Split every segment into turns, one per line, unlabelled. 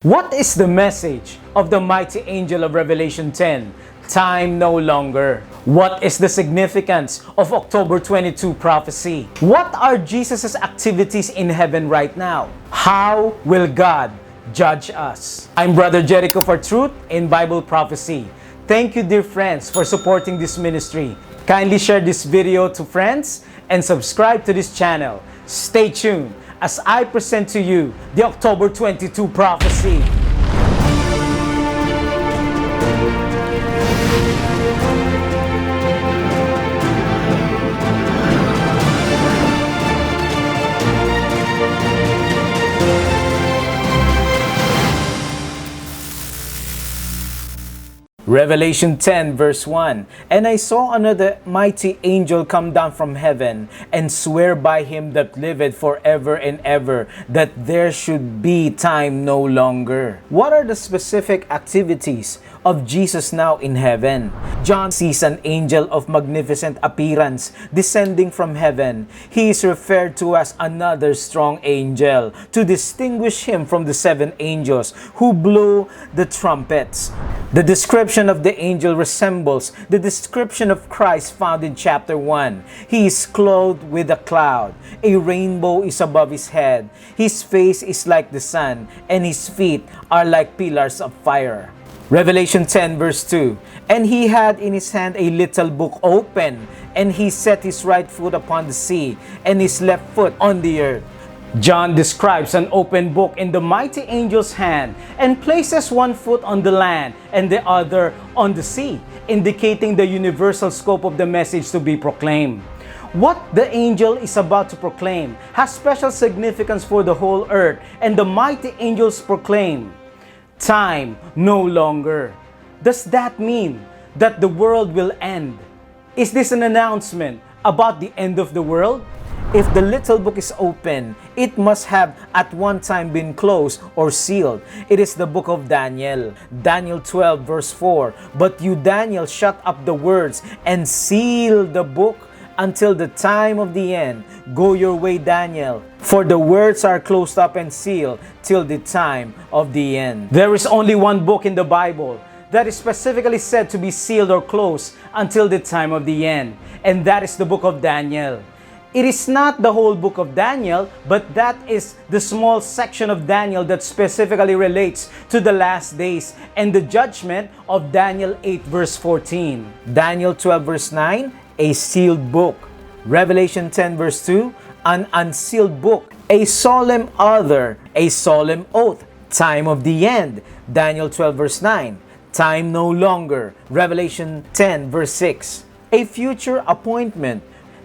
What is the message of the mighty angel of Revelation 10? Time no longer. What is the significance of October 22 prophecy? What are Jesus' activities in heaven right now? How will God judge us? I'm Brother Jericho for Truth in Bible Prophecy. Thank you, dear friends, for supporting this ministry. Kindly share this video to friends and subscribe to this channel. Stay tuned as I present to you the October 22 prophecy. Revelation 10 verse 1, And I saw another mighty angel come down from heaven, and swear by him that liveth forever and ever, that there should be time no longer. What are the specific activities of Jesus now in heaven? John sees an angel of magnificent appearance descending from heaven. He is referred to as another strong angel to distinguish him from the seven angels who blow the trumpets. The description of the angel resembles the description of Christ found in chapter 1. He is clothed with a cloud. A rainbow is above his head. His face is like the sun, and his feet are like pillars of fire. Revelation 10 verse 2, And he had in his hand a little book open, and he set his right foot upon the sea, and his left foot on the earth. John describes an open book in the mighty angel's hand and places one foot on the land and the other on the sea, indicating the universal scope of the message to be proclaimed. What the angel is about to proclaim has special significance for the whole earth, and the mighty angels proclaim, Time no longer. Does that mean that the world will end? Is this an announcement about the end of the world? If the little book is open, it must have at one time been closed or sealed. It is the book of Daniel. Daniel 12 verse 4, But you, Daniel, shut up the words and seal the book until the time of the end. Go your way, Daniel, for the words are closed up and sealed till the time of the end. There is only one book in the Bible that is specifically said to be sealed or closed until the time of the end, and that is the book of Daniel. It is not the whole book of Daniel, but that is the small section of Daniel that specifically relates to the last days and the judgment of Daniel 8 verse 14. Daniel 12 verse 9, a sealed book. Revelation 10 verse 2, an unsealed book. A solemn other, a solemn oath. Time of the end. Daniel 12 verse 9, time no longer. Revelation 10 verse 6, a future appointment.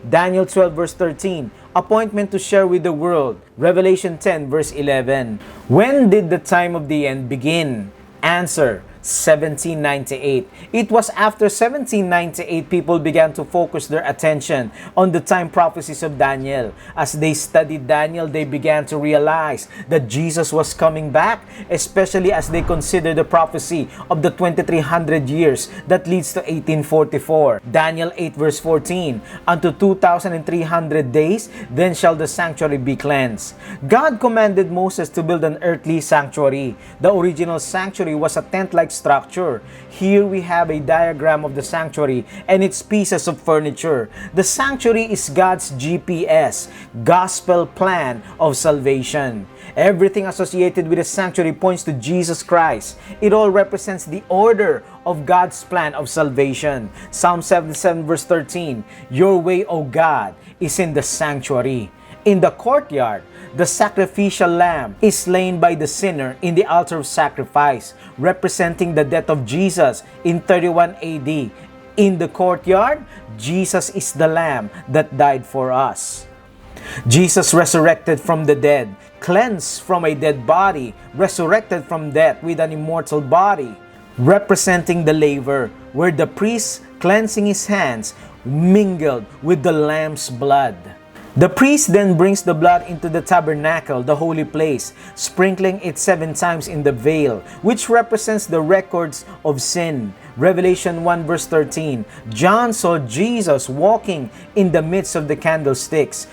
Daniel 12 verse 13, appointment to share with the world. Revelation 10 verse 11, when did the time of the end begin? Answer, 1798. It was after 1798 people began to focus their attention on the time prophecies of Daniel. As they studied Daniel, they began to realize that Jesus was coming back, especially as they considered the prophecy of the 2300 years that leads to 1844. Daniel 8 verse 14, unto 2300 days, then shall the sanctuary be cleansed. God commanded Moses to build an earthly sanctuary. The original sanctuary was a tent-like structure. Here we have a diagram of the sanctuary and its pieces of furniture. The sanctuary is God's GPS, gospel plan of salvation. Everything associated with the sanctuary points to Jesus Christ. It all represents the order of God's plan of salvation. Psalm 77 verse 13, Your way, O God, is in the sanctuary. In the courtyard, the sacrificial lamb is slain by the sinner in the altar of sacrifice, representing the death of Jesus in 31 AD. In the courtyard, Jesus is the lamb that died for us. Jesus resurrected from the dead, cleansed from a dead body, resurrected from death with an immortal body, representing the laver, where the priest, cleansing his hands, mingled with the lamb's blood. The priest then brings the blood into the tabernacle, the holy place, sprinkling it 7 times in the veil, which represents the records of sin. Revelation 1 verse 13, John saw Jesus walking in the midst of the candlesticks.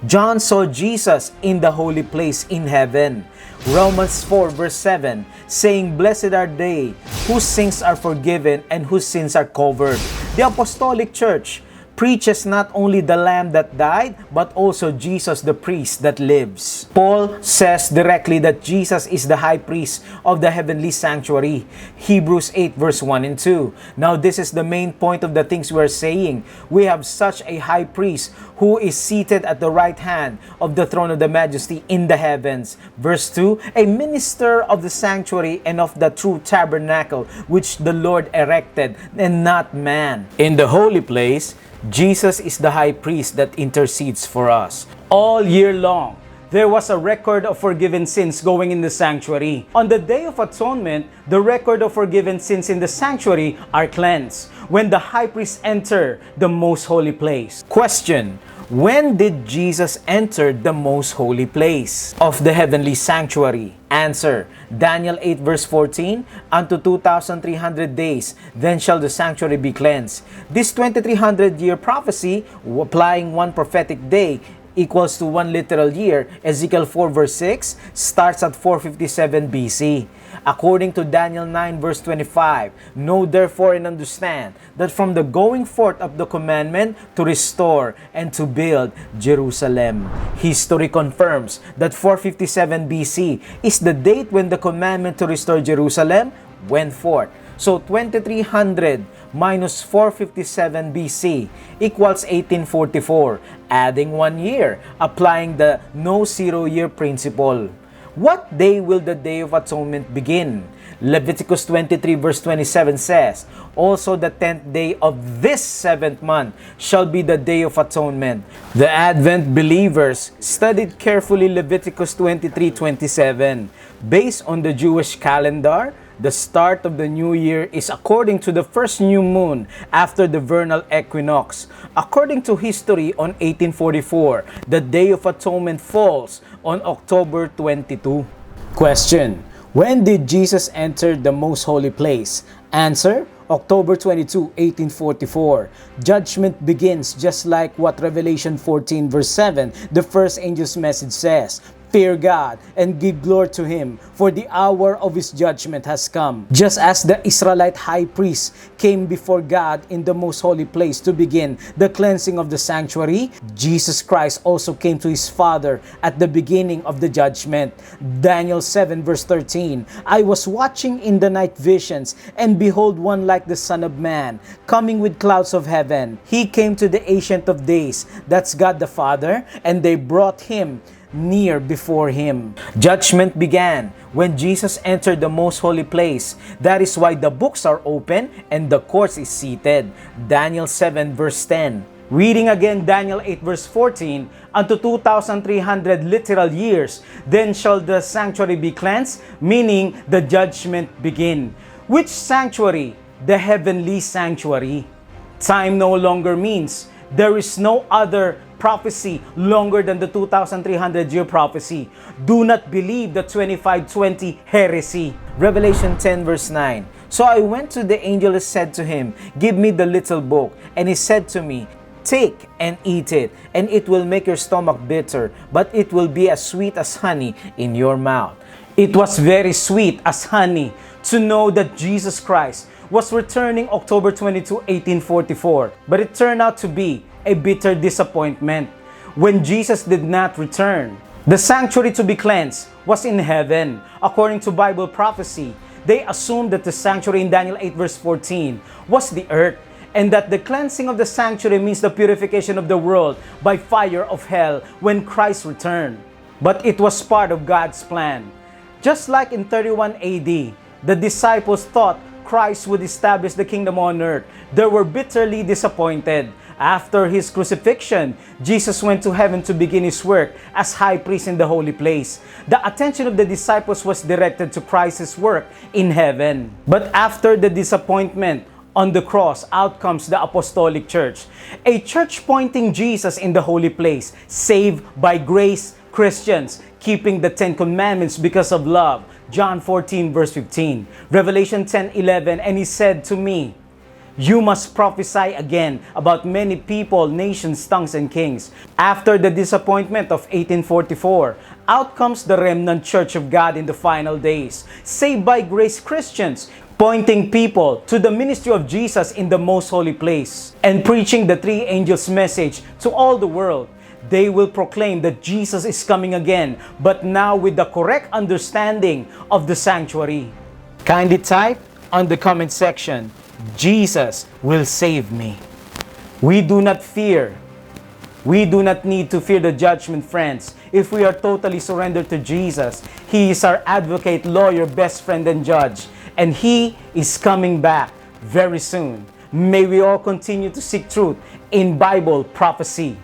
John saw Jesus in the holy place in heaven. Romans 4 verse 7, saying, "Blessed are they whose sins are forgiven and whose sins are covered." The Apostolic Church preaches not only the Lamb that died, but also Jesus the priest that lives. Paul says directly that Jesus is the high priest of the heavenly sanctuary. Hebrews 8 verse 1 and 2. Now this is the main point of the things we are saying. We have such a high priest who is seated at the right hand of the throne of the majesty in the heavens. Verse 2, a minister of the sanctuary and of the true tabernacle which the Lord erected and not man. In the holy place, Jesus is the high priest that intercedes for us. All year long, there was a record of forgiven sins going in the sanctuary. On the Day of Atonement, the record of forgiven sins in the sanctuary are cleansed when the high priest enter the most holy place. Question: when did Jesus enter the most holy place of the heavenly sanctuary? Answer: Daniel 8 verse 14, unto 2,300 days, then shall the sanctuary be cleansed. This 2,300-year prophecy, applying one prophetic day, equals to 1 literal year. Ezekiel 4 verse 6 starts at 457 BC. According to Daniel 9 verse 25, know therefore and understand that from the going forth of the commandment to restore and to build Jerusalem. History confirms that 457 BC is the date when the commandment to restore Jerusalem went forth. So 2300 minus 457 BC equals 1844, adding 1 year, applying the no 0 year principle. What day will the Day of Atonement begin? Leviticus 23 verse 27 says, also the 10th day of this 7th month shall be the Day of Atonement. The Advent believers studied carefully Leviticus 23:27. Based on the Jewish calendar, the start of the new year is according to the first new moon after the vernal equinox. According to history, on 1844, the Day of Atonement falls on October 22. Question: when did Jesus enter the most holy place? Answer: October 22, 1844. Judgment begins just like what Revelation 14 verse 7, the first angel's message says. Fear God and give glory to Him, for the hour of His judgment has come. Just as the Israelite high priest came before God in the most holy place to begin the cleansing of the sanctuary, Jesus Christ also came to His Father at the beginning of the judgment. Daniel 7 verse 13, I was watching in the night visions, and behold, one like the Son of Man, coming with clouds of heaven. He came to the Ancient of Days, that's God the Father, and they brought Him near before Him. Judgment began when Jesus entered the most holy place. That is why the books are open and the court is seated. Daniel 7 verse 10. Reading again Daniel 8 verse 14, unto 2,300 literal years, then shall the sanctuary be cleansed, meaning the judgment begin. Which sanctuary? The heavenly sanctuary. Time no longer means there is no other prophecy longer than the 2,300-year prophecy. Do not believe the 2520 heresy. Revelation 10 verse 9. So I went to the angel and said to him, give me the little book. And he said to me, take and eat it, and it will make your stomach bitter, but it will be as sweet as honey in your mouth. It was very sweet as honey to know that Jesus Christ was returning October 22, 1844. But it turned out to be a bitter disappointment when Jesus did not return. The sanctuary to be cleansed was in heaven. According to Bible prophecy, they assumed that the sanctuary in Daniel 8 verse 14 was the earth, and that the cleansing of the sanctuary means the purification of the world by fire of hell when Christ returned. But it was part of God's plan. Just like in 31 AD, the disciples thought Christ would establish the kingdom on earth. They were bitterly disappointed. After His crucifixion, Jesus went to heaven to begin His work as high priest in the holy place. The attention of the disciples was directed to Christ's work in heaven. But after the disappointment on the cross, out comes the Apostolic Church, a church pointing Jesus in the holy place, saved by grace Christians, keeping the 10 commandments because of love. John 14 verse 15. Revelation 10:11, and He said to me, You must prophesy again about many people, nations, tongues, and kings. After the disappointment of 1844, out comes the remnant church of God in the final days, saved by grace Christians, pointing people to the ministry of Jesus in the most holy place, and preaching the three angels' message to all the world. They will proclaim that Jesus is coming again, but now with the correct understanding of the sanctuary. Kindly type on the comment section, Jesus will save me. We do not fear. We do not need to fear the judgment, friends. If we are totally surrendered to Jesus, He is our advocate, lawyer, best friend, and judge. And He is coming back very soon. May we all continue to seek truth in Bible prophecy.